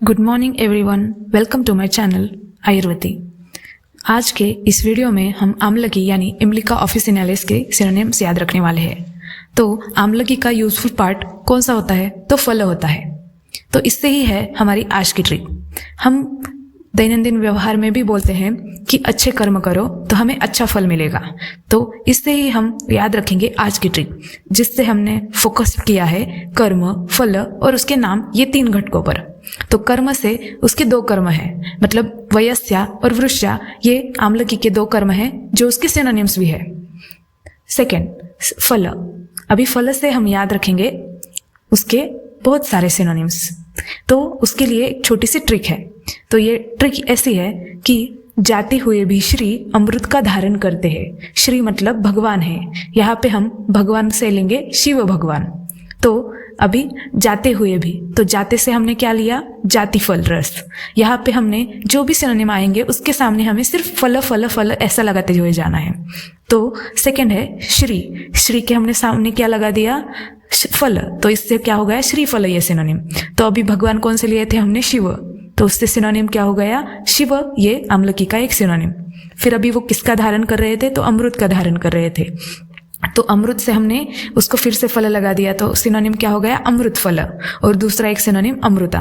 Good morning everyone, welcome to my channel Ayurvedi. आज के इस वीडियो में हम आमलकी यानी इम्लिका ऑफिसिनालिस के सिनोनिम्स याद रखने वाले हैं। तो आमलकी का यूजफुल पार्ट कौन सा होता है? तो फल होता है। तो इससे ही है हमारी आज की ट्रिक। हम दैनंदिन व्यवहार में भी बोलते हैं कि अच्छे कर्म करो तो हमें अच्छा फल मिलेगा। तो इससे ही हम याद रखेंगे आज की ट्रिक, जिससे हमने फोकस किया है कर्म, फल और उसके नाम, ये 3 घटकों पर। तो कर्म से उसके 2 कर्म हैं, मतलब वयस्या और वृष्या, ये आमलकी के 2 कर्म हैं जो उसके सिनोनिम्स भी है। सेकेंड, फल। अभी फल से हम याद रखेंगे उसके बहुत सारे सिनोनिम्स। तो उसके लिए एक छोटी सी ट्रिक है। तो ये ट्रिक ऐसी है कि जाते हुए भी श्री अमृत का धारण करते हैं। श्री मतलब भगवान है। यहाँ पे हम भगवान से लेंगे शिव भगवान। तो अभी जाते हुए भी, तो जाते से हमने क्या लिया? जाति फल रस। यहाँ पे हमने जो भी सिनोनिम आएंगे उसके सामने हमें सिर्फ फल फल फल ऐसा लगाते हुए जाना है। तो सेकंड है श्री। श्री के हमने सामने क्या लगा दिया? फल। तो इससे क्या हो गया? श्री फल, ये सिनोनिम। तो अभी भगवान कौन से लिए थे हमने? शिव। तो उससे सिनोनिम क्या हो गया? शिव, ये आमलकी का एक सिनोनिम। फिर अभी वो किसका धारण कर रहे थे? तो अमृत का धारण कर रहे थे। तो अमृत से हमने उसको फिर से फल लगा दिया, तो सिनोनिम क्या हो गया? अमृत फल। और दूसरा एक सिनोनिम अमृता।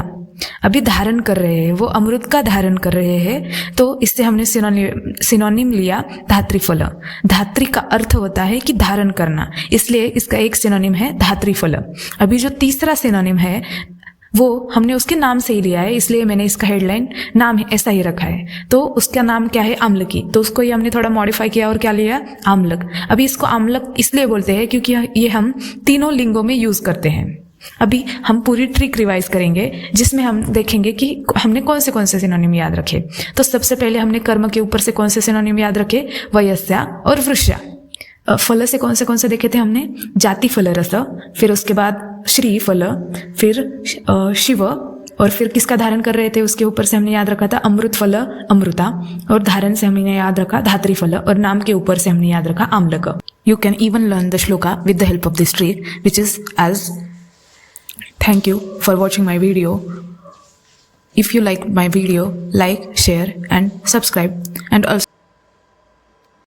अभी धारण कर रहे हैं, वो अमृत का धारण कर रहे हैं, तो इससे हमने सिनोनिम लिया धात्री फल। धात्री का अर्थ होता है कि धारण करना, इसलिए इसका एक सिनोनिम है धात्री फल। अभी जो तीसरा सिनोनिम है वो हमने उसके नाम से ही लिया है, इसलिए मैंने इसका हेडलाइन नाम ऐसा ही रखा है। तो उसका नाम क्या है? आमलकी। तो उसको ही हमने थोड़ा मॉडिफाई किया और क्या लिया? आमलक। अभी इसको आमलक इसलिए बोलते हैं क्योंकि ये हम तीनों लिंगों में यूज करते हैं। अभी हम पूरी ट्रिक रिवाइज करेंगे, जिसमें हम देखेंगे कि हमने कौन से सिनोनिम याद रखे। तो सबसे पहले हमने कर्म के ऊपर से कौन से सिनोनिम याद रखे? वयस्या और वृष्या। फल से कौन से देखे थे हमने? जाति फल रस, फिर उसके बाद श्री फल, फिर शिव, और फिर किसका धारण कर रहे थे उसके ऊपर से हमने याद रखा था? अमृत फल, अमृता, और धारण से हमने याद रखा धात्री फल, और नाम के ऊपर से हमने याद रखा आमलक। You can even learn the shloka with the help of this trick, which is as thank you for watching my video. If you like my video, like, share and subscribe, and also